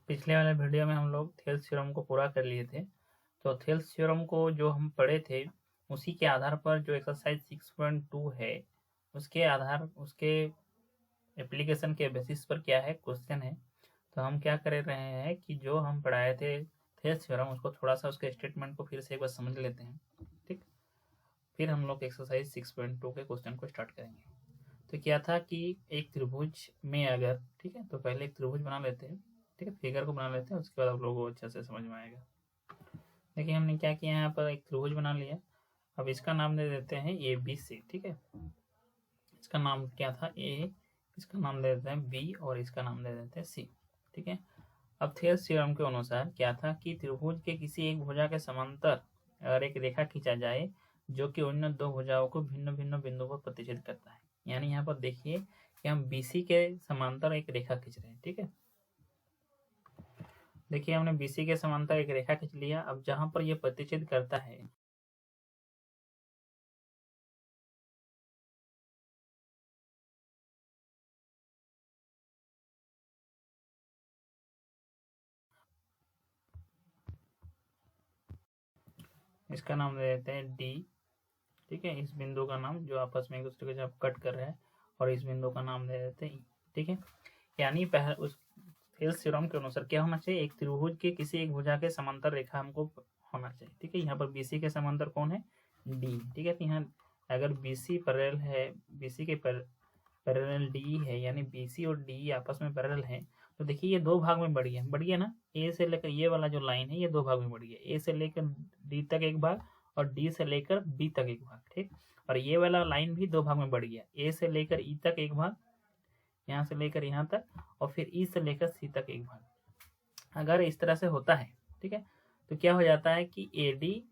पिछले वाले वीडियो में हम लोग थेल्स थ्योरम को पूरा कर लिए थे। तो थेल्स थ्योरम को जो हम पढ़े थे उसी के आधार पर जो एक्सरसाइज 6.2 है उसके एप्लीकेशन के बेसिस पर क्या है क्वेश्चन है। तो हम क्या कर रहे हैं कि जो हम पढ़ाए थे थेल्स थ्योरम उसको थोड़ा सा उसके स्टेटमेंट को फिर से एक बार समझ लेते हैं। ठीक, फिर हम लोग एक्सरसाइज 6.2 के क्वेश्चन को स्टार्ट करेंगे। तो क्या था कि एक त्रिभुज में अगर, ठीक है, तो पहले एक त्रिभुज बना लेते हैं। ठीक है, फिगर को बना लेते हैं, उसके बाद आप लोगों को अच्छे से समझ में आएगा। देखिए हमने क्या किया, यहाँ पर एक त्रिभुज बना लिया। अब इसका नाम दे देते हैं ए बी सी। ठीक है, इसका नाम क्या था ए, इसका नाम दे देते हैं बी और इसका नाम दे देते हैं सी। ठीक है, अब थेल्स थ्योरम के अनुसार क्या था कि त्रिभुज के किसी एक भुजा के समांतर अगर एक रेखा खींचा जाए जो कि अन्य दो भुजाओं को भिन्न भिन्न बिंदु पर प्रतिच्छेद करता है। यानी यहाँ पर देखिए कि हम बीसी के समांतर एक रेखा खींच रहे हैं। ठीक है, देखिए हमने बीसी के समांतर एक रेखा खींच लिया। अब जहां पर यह प्रतिच्छेद करता है इसका नाम दे देते हैं डी। ठीक है, इस बिंदु का नाम जो आपस में एक दूसरे के जब कट कर रहा है, और इस बिंदु का नाम दे देते हैं ई। ठीक है, यानी पहले उस थेल्स थ्योरम के अनुसार क्या होना चाहिए, एक त्रिभुज के किसी एक भुजा के समांतर रेखा हमको होना चाहिए। ठीक है, यहाँ पर बीसी के समांतर कौन है, डी। ठीक है, तो यहाँ अगर बीसी पैरेलल है, बीसी के पैरेलल डी है, यानी बीसी और डी आपस में पैरेलल है, तो देखिए ये दो भाग में बढ़ गया ना। ए से लेकर ये वाला जो लाइन है ये दो भाग में बढ़ गया, ए से लेकर डी तक एक भाग और डी से लेकर बी तक एक भाग। ठीक, और ये वाला लाइन भी दो भाग में बढ़ गया, ए से लेकर ई तक एक भाग, यहाँ से लेकर यहाँ तक, और फिर ई से लेकर सी तक एक भाग। अगर इस तरह से होता है, ठीक है, तो क्या हो जाता है कि ए डी,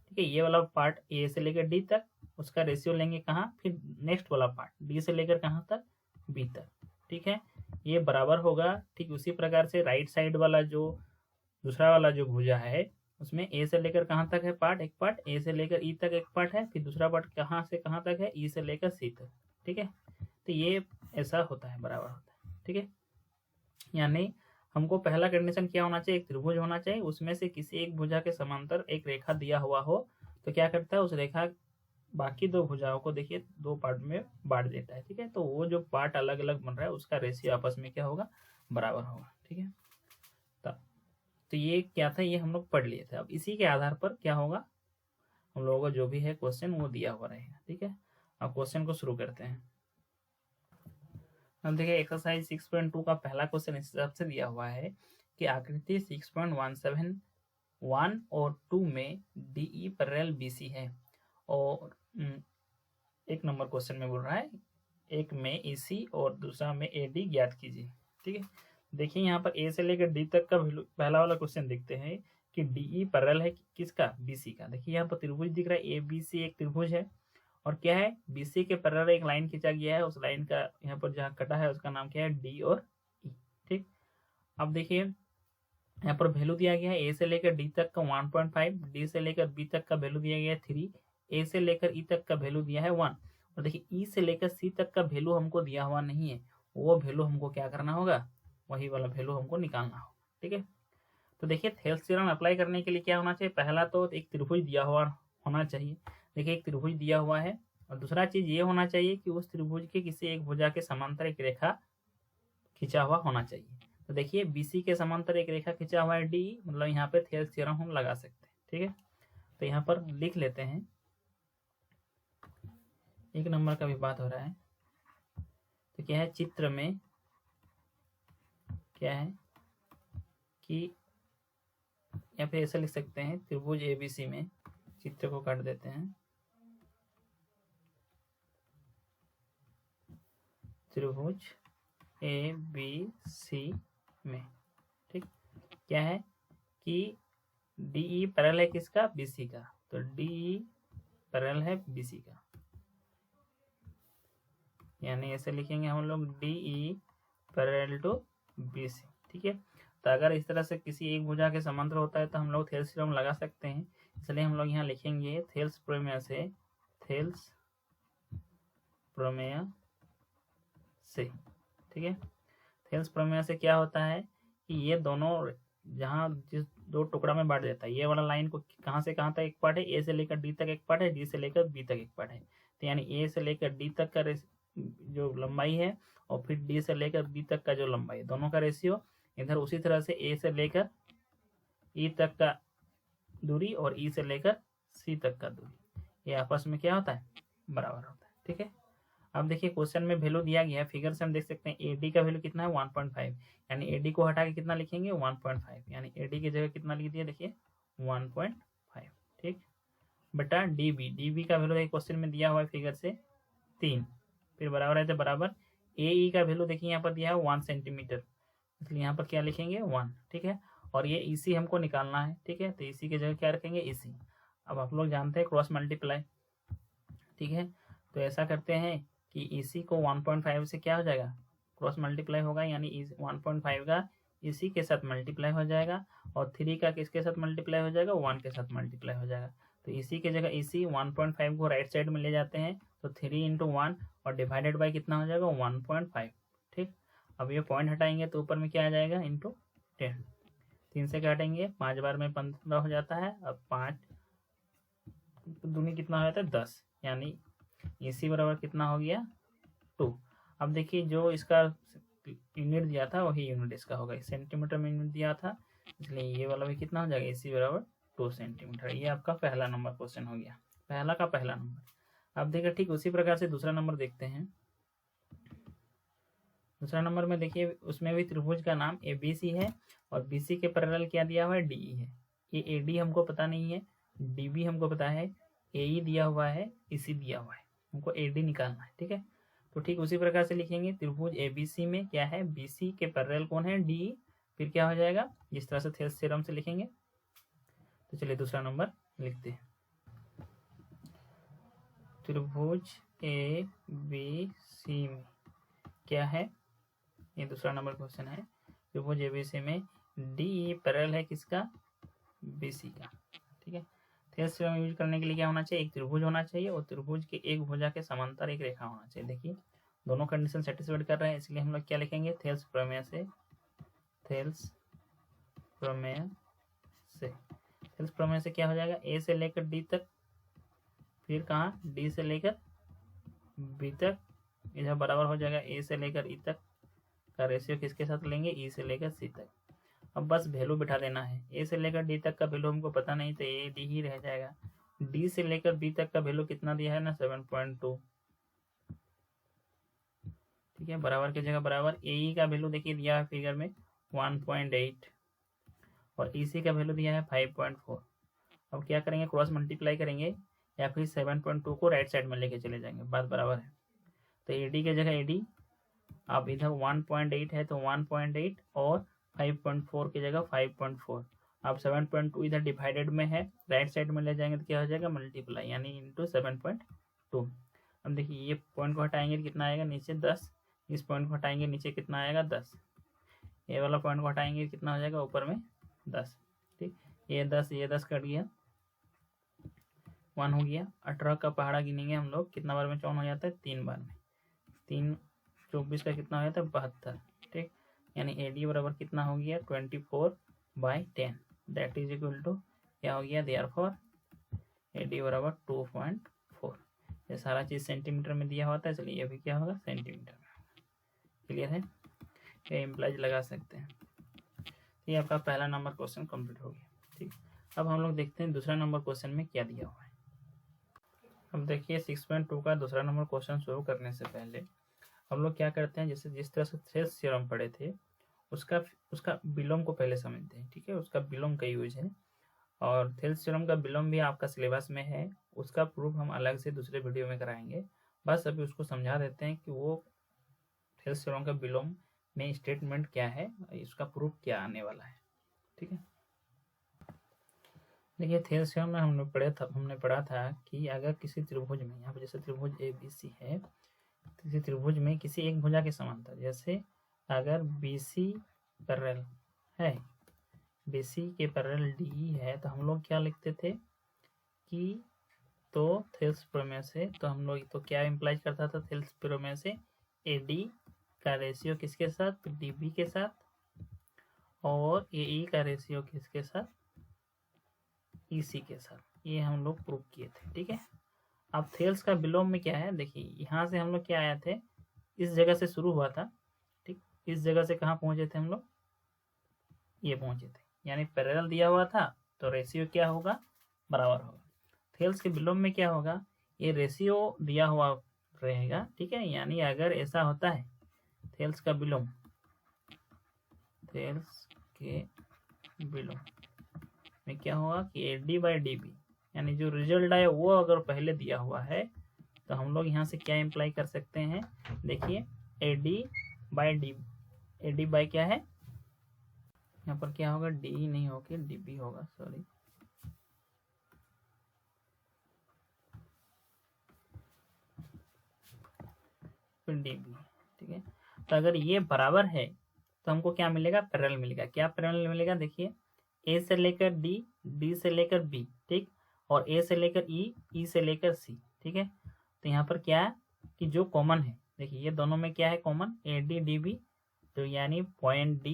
ठीक है, ये वाला पार्ट ए से लेकर डी तक उसका रेशियो लेंगे कहाँ, फिर नेक्स्ट वाला पार्ट डी से लेकर कहाँ तक, बी तक। ठीक है, ये बराबर होगा। ठीक उसी प्रकार से राइट साइड वाला जो दूसरा वाला जो भुजा है उसमें ए से लेकर कहाँ तक है पार्ट, एक पार्ट ए से लेकर ई तक एक पार्ट है, फिर दूसरा पार्ट कहाँ से कहाँ तक है, ई से लेकर सी तक। ठीक है, तो ये ऐसा होता है, बराबर होता है। ठीक है, यानी हमको पहला कंडीशन क्या होना चाहिए, एक त्रिभुज होना चाहिए, उसमें से किसी एक भुजा के समांतर एक रेखा दिया हुआ हो, तो क्या करता है उस रेखा बाकी दो भुजाओं को देखिए दो पार्ट में बांट देता है। ठीक है, तो वो जो पार्ट अलग अलग बन रहा है उसका रेशियो आपस में क्या होगा, बराबर होगा। ठीक है, तो ये क्या था, ये हम लोग पढ़ लिए थे। अब इसी के आधार पर क्या होगा, हम लोगों को जो भी है क्वेश्चन वो दिया हुआ रहेगा। ठीक है, अब क्वेश्चन को शुरू करते हैं। अब देखिए एक्सरसाइज 6.2 का पहला क्वेश्चन इस हिसाब से दिया हुआ है कि आकृति 6.171 और 2 में डीई पैरेलल बीसी है, और एक नंबर क्वेश्चन में बोल रहा है एक में ईसी और दूसरा में एडी ज्ञात कीजिए। ठीक है, देखिए यहाँ पर ए से लेकर डी तक का पहला वाला क्वेश्चन देखते हैं कि डीई पैरेलल है किसका, बीसी का। देखिए यहाँ पर त्रिभुज दिख रहा है, ए बी सी एक त्रिभुज है, और क्या है बीसी के पैरेलल एक लाइन खींचा गया है, उस लाइन का यहाँ पर जहाँ कटा है उसका नाम क्या है, डी और ई। ठीक, अब देखिए यहाँ पर वैल्यू दिया गया है ए से लेकर डी तक का 1.5, डी से लेकर बी तक का वैल्यू दिया गया है 3, ए से लेकर ई तक का वैल्यू दिया है 1, और देखिए ई से लेकर सी तक का वैल्यू हमको दिया हुआ नहीं है, वो वैल्यू हमको क्या करना होगा, वही वाला वैल्यू हमको निकालना होगा। ठीक है, तो देखिए थेल्स थ्योरम अप्लाई करने के लिए क्या होना चाहिए, पहला तो एक त्रिभुज दिया हुआ होना चाहिए। देखिए एक त्रिभुज दिया हुआ है, और दूसरा चीज ये होना चाहिए कि उस त्रिभुज के किसी एक भुजा के समांतर एक रेखा खींचा हुआ होना चाहिए। तो देखिए बीसी के समांतर एक रेखा खींचा हुआ है डी, मतलब यहाँ पे थेल्स थ्योरम हम लगा सकते हैं। ठीक है, तो यहाँ पर लिख लेते हैं, एक नंबर का भी बात हो रहा है। तो क्या है चित्र में, क्या है कि या फिर ऐसा लिख सकते हैं त्रिभुज एबीसी में, चित्र को काट देते हैं, त्रिभुज ए बी सी में, ठीक, क्या है कि डीई पैरेलल है किसका, बीसी का, तो डीई पैरेलल है बीसी का, यानी ऐसे लिखेंगे हम लोग डीई पैरेलल टू बीसी। ठीक है, तो अगर इस तरह से किसी एक भुजा के समांतर होता है तो हम लोग थेल्स थ्योरम लगा सकते हैं, इसलिए हम लोग यहाँ लिखेंगे थेल्स प्रमेय से, थेल्स प्रमेय से। ठीक है, थेल्स प्रमेय से क्या होता है कि ये दोनों जहाँ जिस दो टुकड़ा में बांट देता है, ये वाला लाइन को कहाँ से कहाँ तक एक पार्ट है, ए से लेकर डी तक एक पार्ट है, डी से लेकर बी तक एक पार्ट है। तो यानी ए से लेकर डी तक का जो लंबाई है और फिर डी से लेकर बी तक का जो लंबाई है, दोनों का रेशियो इधर उसी तरह से ए से लेकर ई तक का दूरी और ई से लेकर सी तक का दूरी, ये आपस में क्या होता है, बराबर होता है। ठीक है, अब देखिए क्वेश्चन में वैल्यू दिया गया है, फिगर से हम देख सकते हैं एडी का वैल्यू कितना है 1.5, यानी एडी को हटा के कितना लिखेंगे 1.5, यानी एडी की जगह कितना लिख दिया, देखिए 1.5। ठीक, बटा डीबी का वैल्यू क्वेश्चन में दिया हुआ है फिगर से 3, फिर बराबर है तो बराबर ए का वैल्यू देखिए यहाँ पर दिया है 1 सेंटीमीटर, इसलिए यहाँ पर क्या लिखेंगे 1। ठीक है, और ये ईसी हमको निकालना है। ठीक है, तो ईसी की जगह क्या रखेंगे ईसी। अब आप लोग जानते हैं क्रॉस मल्टीप्लाई। ठीक है, तो ऐसा करते हैं कि ईसी को 1.5 से क्या हो जाएगा, क्रॉस मल्टीप्लाई होगा, यानी 1.5 का ईसी के साथ मल्टीप्लाई हो जाएगा और 3 का किसके साथ मल्टीप्लाई हो जाएगा, 1 के साथ मल्टीप्लाई हो जाएगा। तो ईसी के जगह ईसी 1.5 को राइट साइड में ले जाते हैं, तो 3 × 1 और डिवाइडेड बाई कितना हो जाएगा 1.5। ठीक, अब ये पॉइंट हटाएंगे तो ऊपर में क्या आ जाएगा इंटू 10, 3 से काटेंगे 5 बार में 15 हो जाता है। अब 5 दूनी कितना हो जाता है 10, यानी ईसी बराबर कितना हो गया 2। अब देखिए जो इसका यूनिट दिया था वही यूनिट इसका होगा, सेंटीमीटर में यूनिट दिया था, इसलिए ये वाला भी कितना हो जाएगा ईसी बराबर 2 सेंटीमीटर। ये आपका पहला नंबर क्वेश्चन हो गया, पहला का पहला नंबर। अब देखिए ठीक उसी प्रकार से दूसरा नंबर देखते हैं। दूसरा नंबर में देखिए उसमें भी त्रिभुज का नाम एबीसी है और बीसी के पैरेलल क्या दिया हुआ है डीई है। ये एडी हमको पता नहीं है, डीबी हमको पता है, एई दिया हुआ है, ईसी दिया हुआ है, हमको एडी निकालना है। ठीक है, तो ठीक उसी प्रकार से लिखेंगे त्रिभुज एबीसी में क्या है, बीसी के पैरेलल कौन है डीई, फिर क्या हो जाएगा जिस तरह से थेल्स थ्योरम से लिखेंगे। तो चलिए दूसरा नंबर लिखते हैं, त्रिभुज ए बी सी में क्या है, ये दूसरा नंबर क्वेश्चन है। त्रिभुज एबीसी में डी पैरेलल है किसका, बीसी का। ठीक है, थेल्स थ्योरम यूज करने के लिए क्या होना चाहिए, एक त्रिभुज होना चाहिए और त्रिभुज के एक भुजा के समांतर एक रेखा होना चाहिए। देखिए दोनों कंडीशन सेटिस्फाइड कर रहे हैं, इसलिए हम लोग क्या लिखेंगे थेल्स प्रमेय से, थेल्स प्रमेय से। थेल्स प्रमेय से क्या हो जाएगा, ए से लेकर डी तक, फिर कहाँ डी से लेकर बी तक, इधर बराबर हो जाएगा ए से लेकर ई तक का रेशियो किसके साथ लेंगे, ई से लेकर सी तक। अब बस वैल्यू बिठा देना है, ए से लेकर डी तक का वैल्यू हमको पता नहीं तो ए डी ही रह जाएगा। डी से लेकर बी तक का वैल्यू कितना दिया है ना 7.2। ठीक है, बराबर की जगह बराबर ए का वैल्यू देखिए दिया है फिगर में 1.8 और ईसी का वैल्यू दिया है 5.4। अब क्या करेंगे क्रॉस मल्टीप्लाई करेंगे या फिर 7.2 को राइट साइड में लेके चले जाएंगे, बात बराबर है। तो एडी की जगह एडी, अब इधर 1.8 है तो 1.8 और 5.4 की जगह 5.4। अब 7.2 इधर डिवाइडेड में है, राइट साइड में ले जाएंगे तो क्या हो जाएगा मल्टीप्लाई, यानी इंटू 7.2। अब देखिए ये पॉइंट को हटाएंगे तो कितना आएगा नीचे 10, इस पॉइंट को हटाएंगे नीचे कितना आएगा 10, ये वाला पॉइंट को हटाएंगे कितना हो जाएगा ऊपर में 10। ठीक, ये 10 कट गया, 1 हो गया। 18 का पहाड़ा गिनेंगे हम लोग, कितना बार में चौन हो जाता है 3 बार में, 3 24 का कितना हो जाता है 72। ठीक, यानी एडी बराबर कितना हो गया 24/10, दैट इज इक्वल टू क्या हो गया, देयरफॉर एडी बराबर 2.4। ये सारा चीज़ सेंटीमीटर में दिया होता है, इसलिए ये भी क्या होगा सेंटीमीटर में। क्लियर है, ये इम्प्लाइज लगा सकते हैं। ये आपका पहला नंबर क्वेश्चन कंप्लीट हो गया। ठीक, अब हम लोग देखते हैं दूसरा नंबर क्वेश्चन में क्या दिया हुआ है। अब देखिए 6.2 का दूसरा नंबर क्वेश्चन शुरू करने से पहले हम लोग क्या करते हैं, जैसे जिस तरह से थेल्स थ्योरम पढ़े थे उसका विलोम को पहले समझते हैं। ठीक है, उसका विलोम का यूज है और थेल्स थ्योरम का विलोम भी आपका सिलेबस में है, उसका प्रूफ हम अलग से दूसरे वीडियो में कराएंगे। बस अभी उसको समझा देते हैं कि वो थेल्स थ्योरम का विलोम में स्टेटमेंट क्या है, इसका प्रूफ क्या आने वाला है। ठीक है, देखिए थेल्स थ्योरम में हमने पढ़ा था कि अगर किसी त्रिभुज में, यहाँ पर जैसे त्रिभुज ए बी सी है, किसी त्रिभुज में किसी एक भुजा के समांतर, जैसे अगर बीसी पैरेलल है, बीसी के पैरेलल डी है, तो हम लोग क्या लिखते थे कि तो थेल्स प्रमेय से, तो हम लोग तो क्या इम्प्लाइज करता था थेल्स प्रमेय से, एडी का रेशियो किसके साथ, डीबी के साथ, और ए का रेशियो किसके साथ, ईसी के साथ, ये हम लोग प्रूव किए थे। ठीक है, अब थेल्स का विलोम में क्या है, देखिए यहाँ से हम लोग क्या आए थे, इस जगह से शुरू हुआ था। ठीक, इस जगह से कहाँ पहुंचे थे हम लोग, ये पहुंचे थे, यानी पैरेलल दिया हुआ था तो रेशियो क्या होगा, बराबर होगा। थेल्स के विलोम में क्या होगा, ये रेशियो दिया हुआ रहेगा। ठीक है, यानी अगर ऐसा होता है थेल्स का विलोम, थेल्स के विलोम में क्या होगा कि AD बाई DB, यानी जो रिजल्ट आए वो अगर पहले दिया हुआ है तो हम लोग यहाँ से क्या इम्प्लाई कर सकते हैं, देखिए AD by D, AD by क्या है, यहाँ पर क्या होगा, D नहीं होगा DB होगा, सॉरी, फिर DB। ठीक है, तो अगर ये बराबर है तो हमको क्या मिलेगा, पैरेलल मिलेगा। क्या पैरेलल मिलेगा, देखिए A से लेकर D, D से लेकर B, ठीक, और A से लेकर E, E से लेकर C। ठीक है, तो यहाँ पर क्या है कि जो कॉमन है, देखिए ये दोनों में क्या है कॉमन, AD DB, तो यानी पॉइंट D,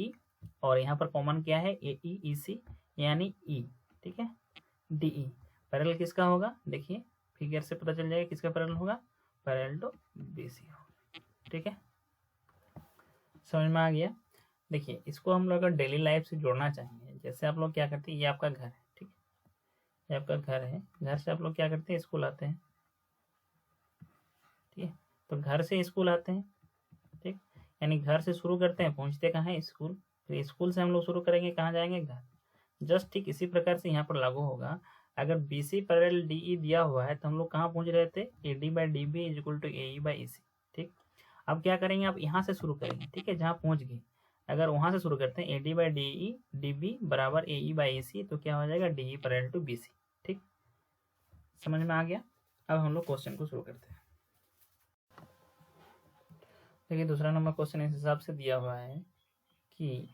और यहाँ पर कॉमन क्या है AE EC यानी E। ठीक है, DE पैरेलल किसका होगा, देखिए फिगर से पता चल जाएगा किसका पैरेलल होगा, पैरेलल टू BC होगा। ठीक है, समझ में आ गया। देखिए इसको हम लोग अगर डेली लाइफ से जोड़ना चाहेंगे, जैसे आप लोग क्या करते हैं, ये आपका घर है, ठीक है, ये आपका घर है, घर से आप लोग क्या करते हैं, स्कूल आते हैं। ठीक है, तो घर से स्कूल आते हैं, ठीक, यानी घर से शुरू करते हैं, पहुंचते कहाँ है, स्कूल, फिर स्कूल से हम लोग शुरू करेंगे, कहाँ जाएंगे, घर। जस्ट ठीक इसी प्रकार से यहाँ पर लागू होगा। अगर BC पैरेलल DE दिया हुआ है तो हम लोग कहाँ पहुंच रहे थे, AD by DB is equal to AE by EC। ठीक, अब क्या करेंगे, अब यहाँ से शुरू करेंगे, ठीक है, जहाँ पहुंच गए, अगर वहां से शुरू करते हैं AD बाई DE DB बराबर AE बाई EC, तो क्या हो जाएगा, DE पैरेलल टू BC। ठीक, समझ में आ गया। अब हम लोग क्वेश्चन को शुरू करते हैं। देखिए दूसरा नंबर क्वेश्चन इस हिसाब से दिया हुआ है कि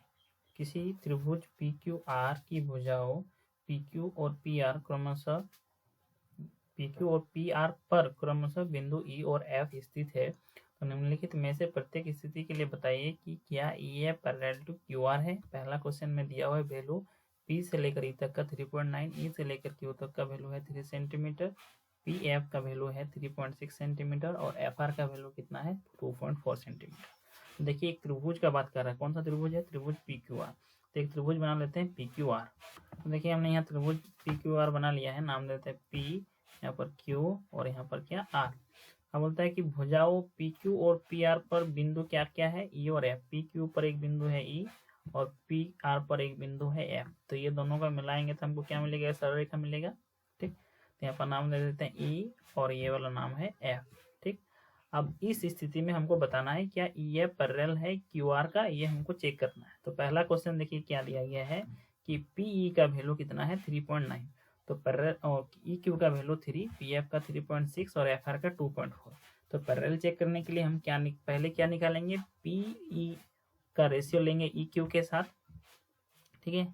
किसी त्रिभुज PQR की भुजाओं PQ और PR क्रमशः PQ और PR पर क्रमशः बिंदु E और F स्थित है, तो निम्नलिखित में से प्रत्येक स्थिति के लिए बताइए कि क्या EF पैरेलल टू QR है। पहला क्वेश्चन में दिया हुआ है वैल्यू P से लेकर E तक का 3.9, E से लेकर Q तक का वैल्यू है 3 सेंटीमीटर, PF का वैल्यू है 3.6 सेंटीमीटर और FR का वैल्यू कितना है 2.4 सेंटीमीटर। देखिए एक त्रिभुज का बात कर रहा है, कौन सा त्रिभुज है, त्रिभुज PQR। तो एक त्रिभुज बना लेते हैं PQR। तो देखिए हमने यहाँ त्रिभुज PQR बना लिया है, नाम देते हैं P, यहाँ पर Q और यहाँ पर क्या R। अब बोलता है कि भुजाओं PQ और PR पर बिंदु क्या क्या है, E और F। PQ पर एक बिंदु है E और PR पर एक बिंदु है F, तो ये दोनों का मिलाएंगे तो हमको क्या मिलेगा, सरल रेखा मिलेगा। ठीक, तो यहाँ पर नाम दे देते हैं E और ये वाला नाम है F। ठीक, अब इस स्थिति में हमको बताना है क्या EF पैरेलल है QR का, ये हमको चेक करना है। तो पहला क्वेश्चन देखिए क्या दिया गया है कि PE का वैल्यू कितना है 3.9, तो पैरेलल, और EQ का वैल्यू 3, PF का 3.6 और FR का 2.4। तो पैरेलल चेक करने के लिए हम क्या पहले क्या निकालेंगे, PE का रेशियो लेंगे EQ के साथ। ठीक है,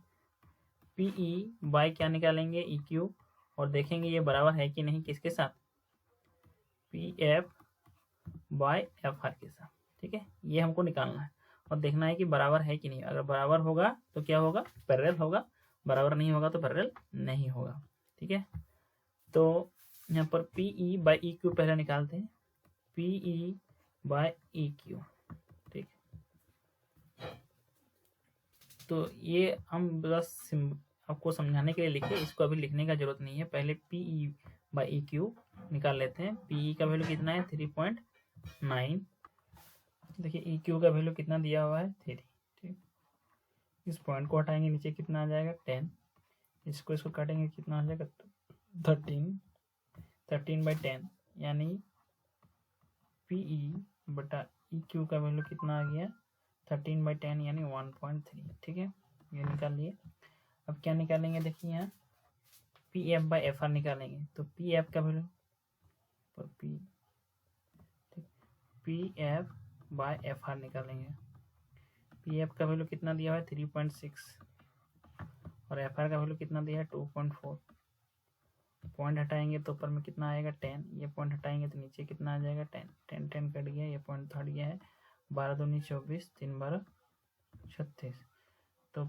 PE बाय क्या निकालेंगे, EQ, और देखेंगे ये बराबर है कि नहीं, किसके साथ, PF बाय FR के साथ। ठीक है, ये हमको निकालना है और देखना है कि बराबर है कि नहीं। अगर बराबर होगा तो क्या होगा, पैरेलल होगा, बराबर नहीं होगा तो पैरेलल नहीं होगा। ठीक है, तो यहाँ पर PE बाई EQ पहले निकालते हैं, PE बाय EQ। ठीक, तो ये हम बस आपको समझाने के लिए लिखे, इसको अभी लिखने का जरूरत नहीं है। पहले PE बाई EQ निकाल लेते हैं। PE का वैल्यू कितना है 3.9, देखिए EQ का वैल्यू कितना दिया हुआ है 3। ठीक, इस पॉइंट को हटाएंगे, नीचे कितना आ जाएगा 10, इसको काटेंगे कितना आ जाएगा 13 बाई 10, यानी PE बटा EQ का वैल्यू कितना आ गया 13 बाई 10 यानी 1.3। ठीक है, ये निकाल लिए। अब क्या निकालेंगे, देखिए यहाँ PF बाई FR निकालेंगे, तो PF का वैल्यू पर PF बाय FR निकालेंगे। PF का वैल्यू कितना दिया हुआ है 3.6 और FR का वैल्यू कितना दिया है 2.4। पॉइंट हटाएंगे तो ऊपर में कितना आएगा 10, ये पॉइंट हटाएंगे तो नीचे कितना आ जाएगा 10 10 कट गया, ये पॉइंट हट गया है, 12 दूनी 24, 3 12 36, तो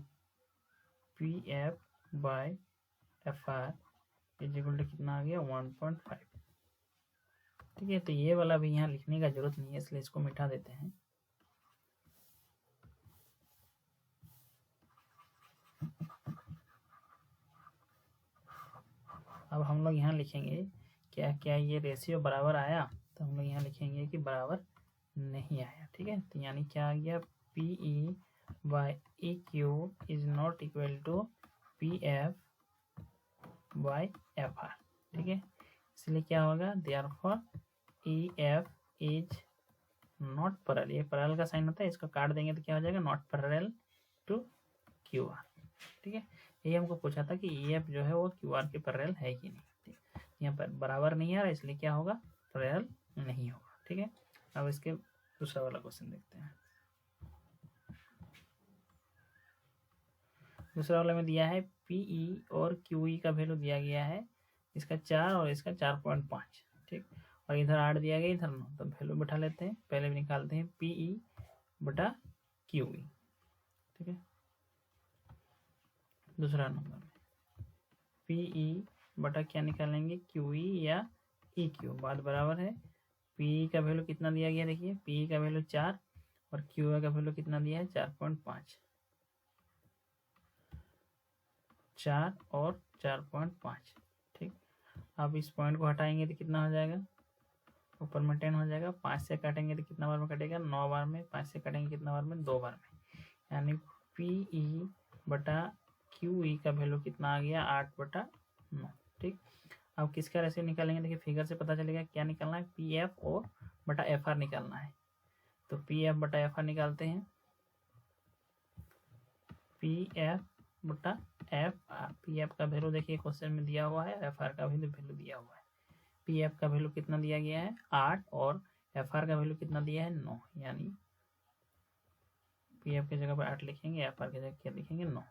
PF/FR इज इक्वल टू कितना आ गया 1.5। ठीक है, तो ये वाला भी यहाँ लिखने का जरूरत नहीं है, इसलिए इसको मिटा देते हैं। अब हम लोग यहाँ लिखेंगे क्या क्या ये रेशियो बराबर आया, तो हम लोग यहाँ लिखेंगे कि बराबर नहीं आया। ठीक है, तो यानी क्या आ गया PE/EQ is not equal to PF/FR। ठीक है, इसलिए क्या होगा, therefore EF is not parallel, ये पैरेलल का साइन होता है, इसको काट देंगे तो क्या हो जाएगा, नॉट पैरेलल टू QR। ठीक है, ये हमको पूछा था कि EF जो है वो QR के पैरेलल है कि नहीं। ठीक, यहाँ पर बराबर नहीं आ रहा, इसलिए क्या होगा, पैरेलल नहीं होगा। ठीक है, अब इसके दूसरा वाला क्वेश्चन देखते हैं। दूसरा वाला में दिया है PE और QE का वैल्यू दिया गया है, इसका 4 और इसका 4.5। ठीक, और इधर 8 दिया गया, इधर 9, तो वैल्यू बैठा लेते हैं। पहले भी निकालते हैं PE/QE। ठीक है, दूसरा नंबर में PE/ क्या निकालेंगे, QE या EQ, बात बराबर है। PE का वैल्यू कितना दिया गया, देखिए PE का वैल्यू 4 और QE का वैल्यू कितना दिया है 4.5। 4 और 4.5। ठीक, अब इस पॉइंट को हटाएंगे तो कितना हो जाएगा, ऊपर में 10 हो जाएगा। 5 से काटेंगे तो कितना बार में कटेगा, 9 बार में। 5 से काटेंगे कितना बार में, 2 बार में। यानी PE/QE का वैल्यू कितना आ गया, 8/9। ठीक, अब किसका रेशियो निकालेंगे, देखिए फिगर से पता चलेगा क्या निकालना है, PF/FR निकालना है। तो PF/FR निकालते हैं। PF/FR, PF का वैल्यू देखिए क्वेश्चन में दिया हुआ है, FR का वैल्यू दिया हुआ है। PF का वैल्यू कितना दिया गया है 8 और FR का वैल्यू कितना दिया है 9, यानी PF की जगह पर 8 लिखेंगे, FR की जगह क्या लिखेंगे 9।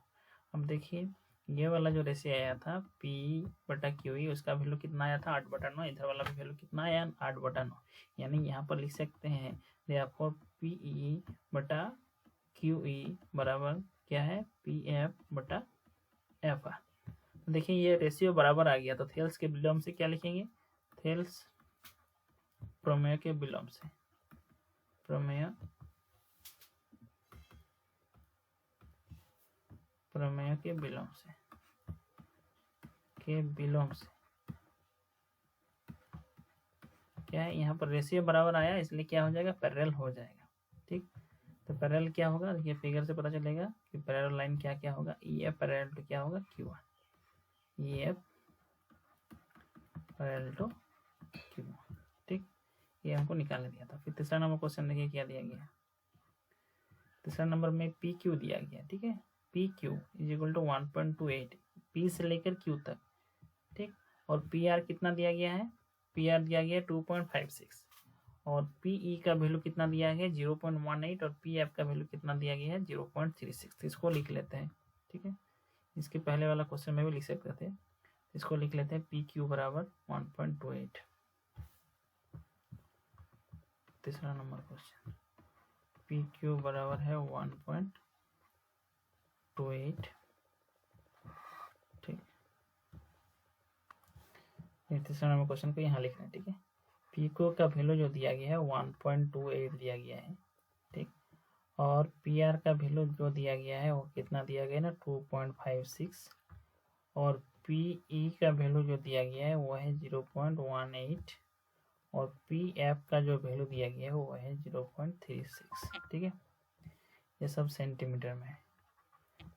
अब देखिए ये वाला जो रेशियो आया था PE/QE, उसका वैल्यू कितना आया था 8/9। इधर वाला भी वैल्यू कितना आया 8/9, यानी यहाँ पर लिख सकते हैं देयरफॉर PE/QE बराबर क्या है, PF/FR। देखिए ये रेशियो बराबर आ गया, तो थेल्स के विलोम से क्या लिखेंगे, थेल्स प्रमेय के विलोम से, प्रमेय के विलोम से, क्या है, यहाँ पर रेशियो बराबर आया, इसलिए क्या हो जाएगा, पैरेलल हो जाएगा। ठीक, तो पैरेलल क्या होगा, देखिए फिगर से पता चलेगा कि पैरेलल लाइन क्या क्या होगा, EF पैरेलल टू क्या होगा, QR। EF parallel to QR। ठीक, ये हमको निकालने दिया था। फिर तीसरा नंबर क्वेश्चन देखिए क्या दिया गया। तीसरा नंबर में PQ दिया गया। ठीक है, PQ is equal to 1.28, P से लेकर Q तक। ठीक, और PR कितना दिया गया है, PR दिया गया है 2.56 और PE का वैल्यू कितना दिया गया है 0.18 और PF का वैल्यू कितना दिया गया है 0.36। तो इसको लिख लेते हैं। ठीक है, इसके पहले वाला क्वेश्चन में भी लिख सकते थे, इसको लिख लेते हैं PQ बराबर 1.28। तीसरा नंबर क्वेश्चन PQ बराबर है 1.28। ठीक, तीसरा नंबर क्वेश्चन को यहाँ लिखना है। ठीक है, PQ का वैल्यू जो दिया गया है 1.28 दिया गया है। ठीक, और PR का वैल्यू जो दिया गया है वो कितना दिया गया है ना 2.56 और PE का वैल्यू जो दिया गया है वो है 0.18 और PF का जो वैल्यू दिया गया है वो है 0.36। ठीक है, ये सब सेंटीमीटर में है,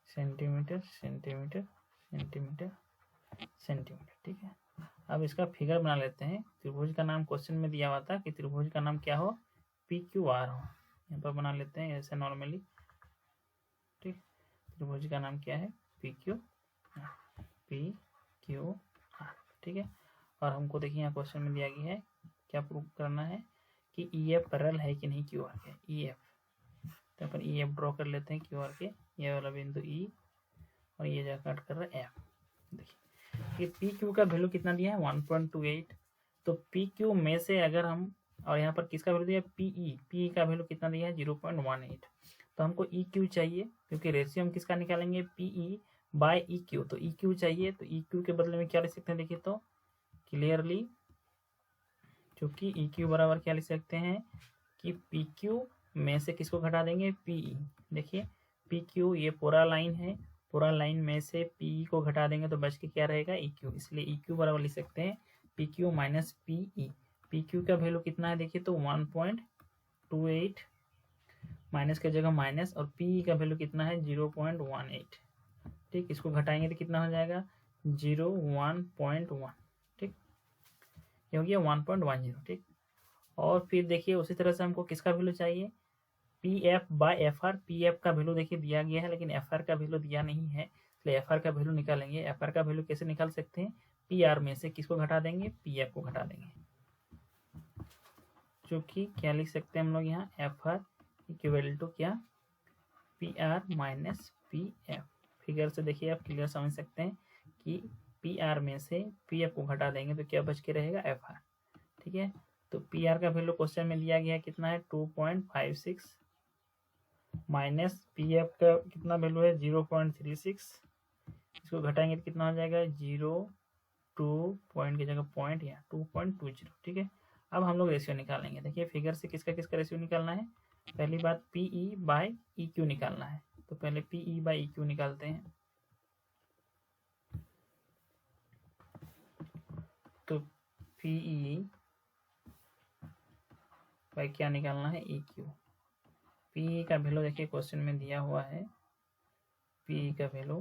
सेंटीमीटर सेंटीमीटर सेंटीमीटर सेंटीमीटर। ठीक है, अब इसका फिगर बना लेते हैं। त्रिभुज का नाम क्वेश्चन में दिया हुआ था कि त्रिभुज का नाम क्या हो, PQR हो। यहाँ पर बना लेते हैं ऐसे नॉर्मली। ठीक, त्रिभुज का नाम क्या है, PQR। ठीक है, और हमको देखिए यहाँ क्वेश्चन में दिया गया है क्या प्रूव करना है कि EF पैरेलल है कि नहीं QR के, EF। तो अपन EF ड्रॉ कर लेते हैं QR के, ये वाला बिंदु E और ये जगह काट कर रहा है F। देखिए ये PQ का वैल्यू कितना दिया है 1.28, तो PQ में से अगर हम, और यहाँ पर किसका वैल्यू दिया है PE का वैल्यू कितना दिया है 0.18, तो हमको ई क्यू चाहिए, क्योंकि रेशियो हम किसका निकालेंगे, P E bye E Q. तो ई क्यू चाहिए, तो ई क्यू के बदले में क्या लिख सकते हैं, देखिए तो क्लियरली, क्योंकि ई क्यू बराबर क्या लिख सकते हैं कि पी क्यू में से किसको घटा देंगे, पी ई। देखिए पी क्यू ये पूरा लाइन है, पूरा लाइन में से पी ई को घटा देंगे तो बच के क्या रहेगा, ई क्यू। इसलिए ई क्यू बराबर लिख सकते हैं P Q minus P E. P Q का वैल्यू कितना है, देखिए तो 1.28, माइनस की जगह माइनस, और पी ई का वैल्यू कितना है 0.18। ठीक, इसको घटाएंगे तो कितना हो जाएगा 0.1, ठीक, ये हो गया 1.10। ठीक, और फिर देखिए उसी तरह से हमको किसका वैल्यू चाहिए, P F by F R. P F का वैल्यू देखिए दिया गया है, लेकिन एफ आर का वैल्यू दिया नहीं है, इसलिए एफ आर का वैल्यू निकालेंगे। एफ आर का वैल्यू कैसे निकाल सकते हैं, पी आर में से किसको घटा देंगे, पी एफ को घटा देंगे। जो कि क्या लिख सकते हैं हम लोग यहाँ, एफ आर इक्वल टू क्या, P R minus P F. Figure से देखिए आप क्लियर समझ सकते हैं कि पी आर में से पी एफ को घटा देंगे तो क्या बच के रहेगा, एफ आर। ठीक है, तो पी आर का वैल्यू क्वेश्चन में दिया गया है कितना है 2.56, माइनस पी एफ का कितना वैल्यू है 0.36। इसको घटाएंगे तो कितना हो जाएगा 0.2 पॉइंट की जगह पॉइंट या 2.20। ठीक है, अब हम लोग रेशियो निकालेंगे। देखिए फिगर से किसका किसका रेशियो निकालना है, पहली बात P E bye E Q निकालना है। तो पहले P E bye E Q निकालते हैं। तो पी ई बाय क्या निकालना है, ई क्यू। पी ई का वैल्यू देखिए क्वेश्चन में दिया हुआ है, पी ई का वैल्यू,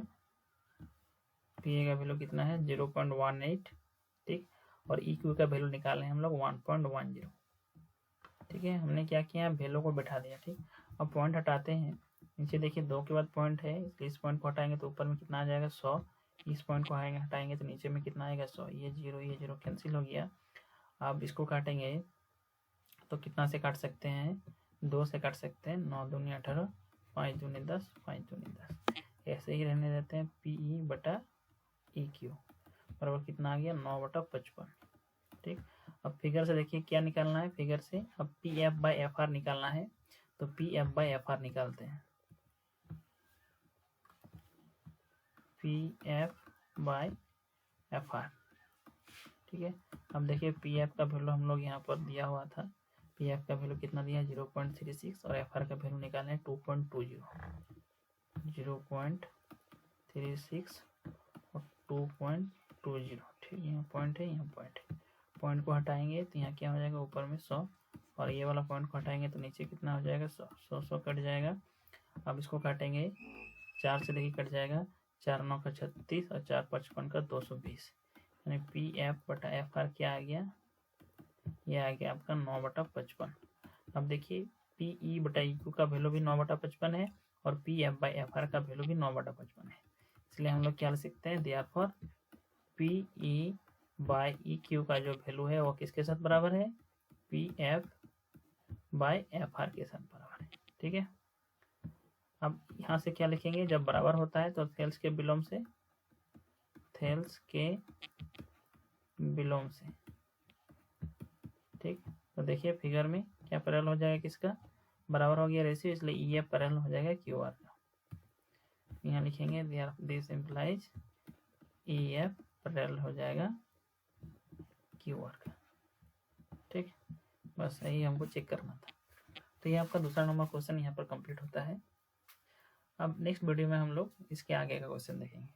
पी ई का वैल्यू कितना है 0.18। ठीक, और ई क्यू का वैल्यू निकाले हम लोग 1.10। ठीक है, हमने क्या किया, वैल्यू को बैठा दिया। ठीक, अब पॉइंट हटाते हैं। नीचे देखिए 2 के बाद पॉइंट है, इसलिए इस पॉइंट को हटाएंगे तो ऊपर में कितना आ जाएगा 100। इस पॉइंट को हटाएंगे तो नीचे में कितना आएगा 100। ये जीरो कैंसिल हो गया। अब इसको काटेंगे तो कितना से काट सकते हैं, 2 से काट सकते हैं, 9 दूनी 18, 5 दूनी 10, 5 दूनी 10। ऐसे ही रहने देते हैं। पी ई बटा ई क्यू बराबर कितना आ गया 9/55। ठीक, अब फिगर से देखिए क्या निकालना है, फिगर से अब P F by F R निकालना है। तो P F by F R निकालते हैं, P F by F R. ठीक है, अब देखिए पी एफ का वैल्यू हम लोग यहाँ पर दिया हुआ था, पी एफ का वैल्यू कितना दिया 0.36, और एफ आर का वैल्यू निकालना है 2.20, 0.36 और 2.20। ठीक, यहाँ पॉइंट है, यहाँ पॉइंट है। पॉइंट को हटाएंगे तो यहाँ क्या हो जाएगा, ऊपर में 100, और ये वाला पॉइंट को हटाएंगे तो नीचे कितना हो जाएगा 100 कट जाएगा। अब इसको काटेंगे 4 से देखिए कट जाएगा, 4 9 का 36 और 4 55 का 220, यानी पी एफ बटा एफ आर क्या आ गया, ये आ गया आपका 9/55। अब देखिए पी ई बटा ई क्यू का वैल्यू भी 9/55 है, और P F by F R का वैल्यू भी 9/55 है। इसलिए हम लोग क्या लिख सकते हैं, therefore P E by E Q का जो वैल्यू है वो किसके साथ बराबर है, P F by F R के साथ बराबर है। ठीक है, अब यहाँ से क्या लिखेंगे, जब बराबर होता है तो थेल्स के बिलोम से, थेल्स के बिलोम से। ठीक, तो देखिए फिगर में क्या पैरेलल हो जाएगा, किसका बराबर हो गया रेशियो, इसलिए ई एफ पैरेलल हो जाएगा क्यू आर का। यहाँ लिखेंगे this implies E F parallel हो जाएगा क्यू आर का। ठीक, बस यही हमको चेक करना था। तो ये आपका दूसरा नंबर क्वेश्चन यहाँ पर कंप्लीट होता है। अब नेक्स्ट वीडियो में हम लोग इसके आगे का क्वेश्चन देखेंगे।